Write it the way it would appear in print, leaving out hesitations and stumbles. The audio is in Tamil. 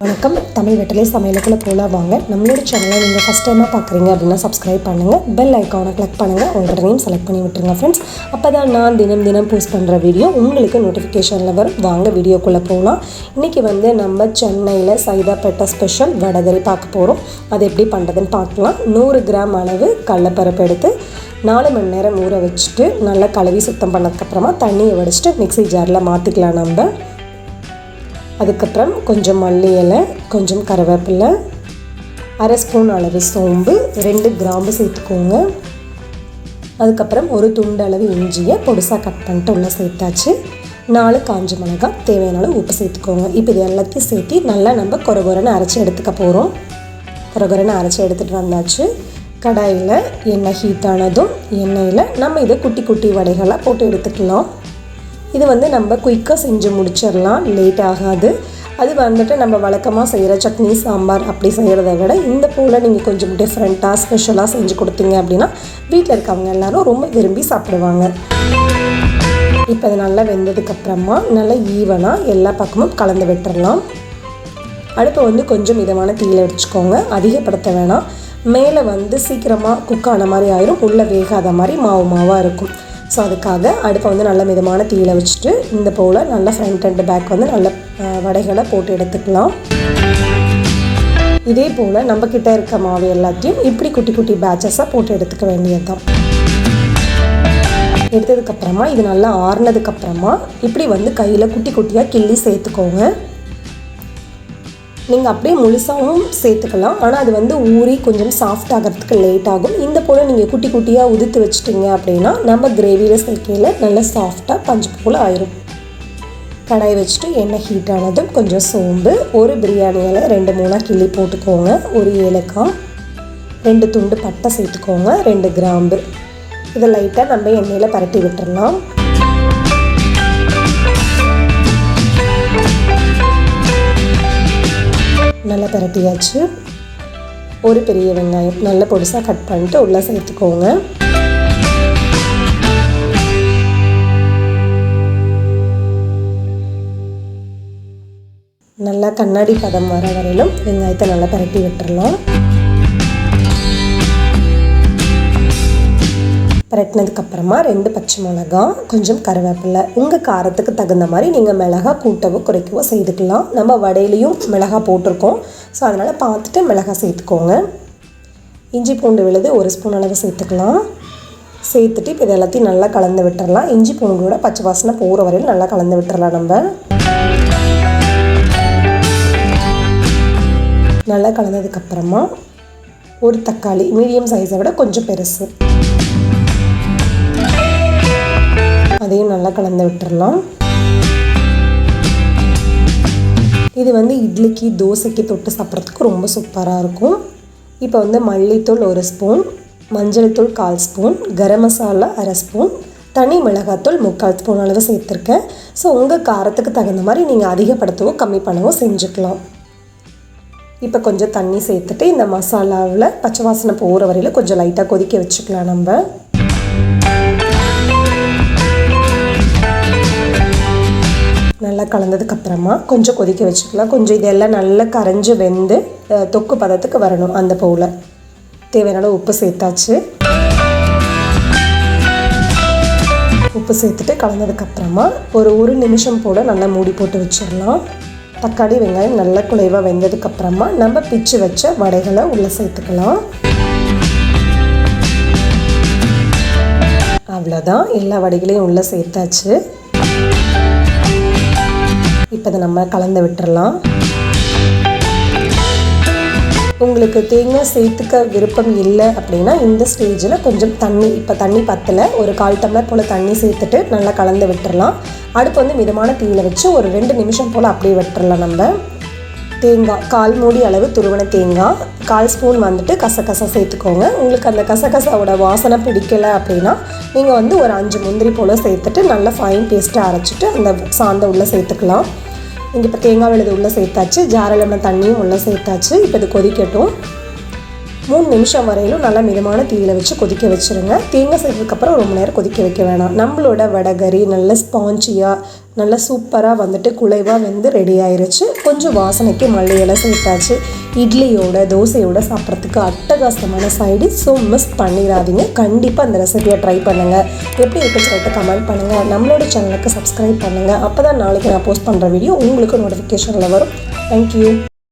வணக்கம். தமிழ் வெற்றிலை சமையலுக்குள்ள போகலாம் வாங்க. நம்மளோட சேனலை நீங்கள் ஃபஸ்ட் டைமாக பார்க்குறீங்க அப்படின்னா சப்ஸ்கிரைப் பண்ணுங்கள், பெல் ஐக்கானை கிளிக் பண்ணுங்கள், உங்களோட நேம் செலக்ட் பண்ணி விட்டுருங்க ஃப்ரெண்ட்ஸ். அப்போ தான் நான் தினம் போஸ்ட் பண்ணுற வீடியோ உங்களுக்கு நோட்டிஃபிகேஷனில் வரும். வாங்க வீடியோக்குள்ளே போகலாம். இன்றைக்கி நம்ம சென்னையில் சைதாப்பேட்டை ஸ்பெஷல் வடகறி பார்க்க போகிறோம். அது எப்படி பண்ணுறதுன்னு பார்க்கலாம். 100 கிராம் அளவு கடலைப்பருப்பு எடுத்து 4 மணி நேரம் ஊற வச்சுட்டு நல்லா கழுவி சுத்தம் பண்ணதுக்கப்புறமா தண்ணியை வடிச்சிட்டு மிக்ஸி ஜாரில் மாற்றிக்கலாம் நம்ம. அதுக்கப்புறம் கொஞ்சம் மல்லி இலை, கொஞ்சம் கருவேப்பிலை, 1/2 ஸ்பூன் அளவு சோம்பு, 2 கிராம்பு சேர்த்துக்கோங்க. அதுக்கப்புறம் ஒரு துண்டு அளவு இஞ்சியை பொடிசாக கட் பண்ணிட்டு உள்ளே சேர்த்தாச்சு. 4 காஞ்ச மிளகாய், தேவையான அளவு உப்பு சேர்த்துக்கோங்க. இப்போ இது எல்லாத்தையும் சேர்த்து நல்லா நம்ம கொரகொரன்னு அரைச்சி எடுத்துக்க போகிறோம். கொரகொரன்னு அரைச்சி எடுத்துகிட்டு வந்தாச்சு. கடாயில் எண்ணெய் ஹீட் ஆனதும் எண்ணெயில் நம்ம இதை குட்டி குட்டி வடைகளாக போட்டு எடுத்துக்கலாம். இது நம்ம குயிக்காக செஞ்சு முடிச்சிடலாம், லேட் ஆகாது. அது நம்ம வழக்கமாக செய்கிற சட்னி சாம்பார் அப்படி செய்கிறத விட இந்த போல் நீங்கள் கொஞ்சம் டிஃப்ரெண்ட்டாக ஸ்பெஷலாக செஞ்சு கொடுத்தீங்க அப்படின்னா வீட்டில் இருக்கவங்க எல்லோரும் ரொம்ப விரும்பி சாப்பிடுவாங்க. இப்போ அது நல்லா வெந்ததுக்கப்புறமா நல்லா ஈவனாக எல்லா பக்கமும் கலந்து விட்டுடலாம். அடுப்பை கொஞ்சம் மிதமான தீயில வச்சுக்கோங்க, அதிகப்படுத்த வேணாம். மேலே சீக்கிரமாக குக் ஆன மாதிரி ஆயிரும், உள்ளே வேகாத மாதிரி மாவாக இருக்கும். ஸோ அதுக்காக அடுப்பை நல்ல மிதமான தீயில வச்சுட்டு இந்த போல் நல்லா ஃப்ரண்ட் அண்ட் பேக் நல்ல வடைகளை போட்டு எடுத்துக்கலாம். இதே போல் நம்மக்கிட்ட இருக்க மாவு எல்லாத்தையும் இப்படி குட்டி குட்டி பேட்சஸாக போட்டு எடுத்துக்க வேண்டியது தான். எடுத்ததுக்கப்புறமா இது நல்லா ஆறுனதுக்கப்புறமா இப்படி கையில் குட்டி குட்டியாக கிள்ளி சேர்த்துக்கோங்க. நீங்கள் அப்படியே முழுசாகவும் சேர்த்துக்கலாம், ஆனால் அது ஊறி கொஞ்சம் சாஃப்ட் ஆகிறதுக்கு லேட் ஆகும். இந்த போல் நீங்கள் குட்டி குட்டியாக உதுத்து வச்சுட்டிங்க அப்படின்னா நம்ம கிரேவியில் சேர்க்கையில் நல்லா சாஃப்டாக பஞ்சு போல் ஆயிரும். கடாய் வச்சுட்டு எண்ணெய் ஹீட் ஆனதும் கொஞ்சம் சோம்பு, ஒரு பிரியாணி இலை 2-3 கிள்ளி போட்டுக்கோங்க, ஒரு ஏலக்காய், 2 துண்டு பட்டை சேர்த்துக்கோங்க, 2 கிராம்பு. இதை லைட்டாக நம்ம எண்ணெயில் பரட்டி விட்டுடலாம். நல்லா பரட்டியாச்சு. ஒரு பெரிய வெங்காயம் நல்ல பொடிசாக கட் பண்ணிட்டு உள்ளே சேர்த்துக்கோங்க. நல்லா கண்ணாடி பதம் வர வரையிலும் வெங்காயத்தை நல்லா பரட்டி விட்டுடலாம். பரட்டினதுக்கப்புறமா 2 பச்சை மிளகாய், கொஞ்சம் கருவேப்பிலை, உங்கள் காரத்துக்கு தகுந்த மாதிரி நீங்கள் மிளகாய் கூட்டவோ குறைக்கவோ செய்துக்கலாம். நம்ம வடையிலையும் மிளகாய் போட்டிருக்கோம், ஸோ அதனால் பார்த்துட்டு மிளகாய் சேர்த்துக்கோங்க. இஞ்சி பூண்டு விழுது 1 ஸ்பூன் அளவு சேர்த்துக்கலாம். சேர்த்துட்டு இப்போ இது எல்லாத்தையும் நல்லா கலந்து விட்டுறலாம். இஞ்சி பூண்டோட பச்சை வாசனை போகிற வரையில் நல்லா கலந்து விட்டுறலாம். நம்ம நல்லா கலந்ததுக்கப்புறமா ஒரு தக்காளி மீடியம் சைஸை விட கொஞ்சம் பெருசு, அதையும் நல்லா கலந்து விட்டுடலாம். இது இட்லிக்கு தோசைக்கு தொட்டு சாப்பிட்றதுக்கு ரொம்ப சூப்பராக இருக்கும். இப்போ மல்லித்தூள் 1 ஸ்பூன், மஞ்சள் தூள் 1/4 ஸ்பூன், கரம் மசாலா 1/2 ஸ்பூன், தனி மிளகாத்தூள் 3/4 ஸ்பூன் அளவு சேர்த்துருக்கேன். ஸோ உங்கள் காரத்துக்கு தகுந்த மாதிரி நீங்கள் அதிகப்படுத்தவோ கம்மி பண்ணவோ செஞ்சுக்கலாம். இப்போ கொஞ்சம் தண்ணி சேர்த்துட்டு இந்த மசாலாவில் பச்சை வாசனை போகிற வரையில் கொஞ்சம் லைட்டாக கொதிக்க வச்சுக்கலாம். நம்ம நல்லா கலந்ததுக்கப்புறமா கொஞ்சம் கொதிக்க வச்சுக்கலாம். கொஞ்சம் இதெல்லாம் நல்லா கரைஞ்சி வெந்து தொக்கு பதத்துக்கு வரணும். அந்த போல் தேவையான உப்பு சேர்த்தாச்சு. உப்பு சேர்த்துட்டு கலந்ததுக்கப்புறமா ஒரு நிமிஷம் போல் நல்லா மூடி போட்டு வச்சிடலாம். தக்காளி வெங்காயம் நல்லா குழைவாக வெந்ததுக்கப்புறமா நம்ம பிச்சு வச்ச வடைகளை உள்ளே சேர்த்துக்கலாம். அவ்வளோதான், எல்லா வடைகளையும் உள்ளே சேர்த்தாச்சு. இப்போ அதை நம்ம கலந்து விட்டுறலாம். உங்களுக்கு தேங்காய் சேர்த்துக்க விருப்பம் இல்லை அப்படின்னா இந்த ஸ்டேஜில் கொஞ்சம் தண்ணி, இப்போ தண்ணி பத்தலை, ஒரு 1/4 டம்ளர் போல் தண்ணி சேர்த்துட்டு நல்லா கலந்து விட்டுறலாம். அடுப்பு மிதமான தீயில வச்சு ஒரு 2 நிமிஷம் போல் அப்படியே விட்டுறலாம். நம்ம தேங்காய் 1/4 மூடி அளவு துருவன தேங்காய், 1/4 ஸ்பூன் கசகசா சேர்த்துக்கோங்க. உங்களுக்கு அந்த கசகசாவோட வாசனை பிடிக்கலை அப்படின்னா நீங்கள் ஒரு 5 முந்திரி போல் சேர்த்துட்டு நல்லா ஃபைன் பேஸ்ட்டாக அரைச்சிட்டு அந்த சாந்தை உள்ளே சேர்த்துக்கலாம். இங்கே இப்போ தேங்காய் விழுது உள்ளே சேர்த்தாச்சு, ஜாரில் தண்ணியும் உள்ளே சேர்த்தாச்சு. இப்போ இது கொதிக்கட்டும். 3 நிமிஷம் வரையிலும் நல்லா மிதமான தீயில வச்சு கொதிக்க வச்சுருங்க. தேங்காய் சேர்த்ததுக்கப்புறம் ரொம்ப நேரம் கொதிக்க வைக்க வேணாம். நம்மளோட வடகறி நல்ல ஸ்பாஞ்சியாக நல்லா சூப்பராக வந்துட்டு குலைவாக வந்து ரெடி ஆயிருச்சு. கொஞ்சம் வாசனைக்கு மல்லி இலை சேர்த்தாச்சு. இட்லியோட தோசையோட சாப்பிட்றதுக்கு அட்டகாசமான சைடு. ஸோ மிஸ் பண்ணிடாதீங்க. கண்டிப்பாக அந்த ரெசிபியை ட்ரை பண்ணுங்கள். எப்படி இருக்குன்னு சொல்லிட்டு கமெண்ட் பண்ணுங்கள். நம்மளோட சேனலுக்கு சப்ஸ்கிரைப் பண்ணுங்கள். அப்போ தான் நாளைக்கு நான் போஸ்ட் பண்ணுற வீடியோ உங்களுக்கு நோட்டிஃபிகேஷனில் வரும். தேங்க்யூ.